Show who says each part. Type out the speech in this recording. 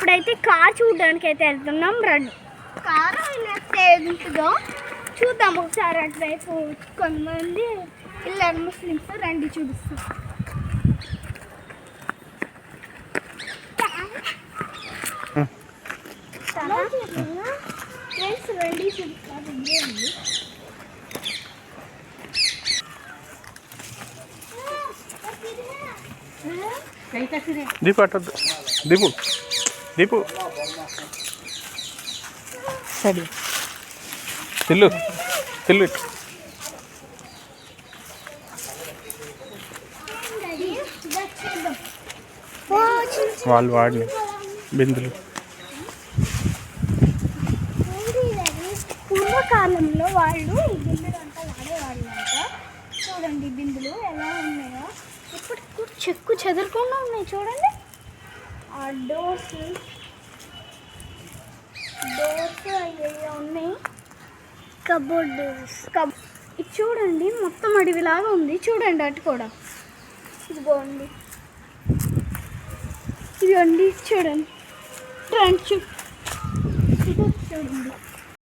Speaker 1: ఇప్పుడైతే కార్ చూడడానికి అయితే వెళ్తున్నాం. రండి, కారు ఉంటుందో చూద్దాం ఒకసారి. అటువైపు కొంతమంది వెళ్ళారు ముస్లిమ్స్. రండి చూపిస్తాం. ఫ్రెండ్స్ రండి చూపిస్తాను.
Speaker 2: దీపు అట్టద్దు, దీపు దీపు
Speaker 3: సరే
Speaker 2: తిల్లు తిల్లు. వాళ్ళు వాడిని బిందులు.
Speaker 1: పూర్వకాలంలో వాళ్ళు ఈ బిందులు అంతా వాడేవాళ్ళు అంట. చూడండి బిందులు ఎలా ఉన్నాయో. ఇప్పటికి చెక్కు చెదరకుండా ఉన్నాయి చూడండి. ఆ డోర్స్ అయ్యో ఉన్నాయి. కబోర్డ్ ఇది చూడండి, మొత్తం అడవిలాగా ఉంది. చూడండి అటు కూడా ఇదిగోండి. ఇదిగోండి చూడండి. ట్రెండ్ చూడండి.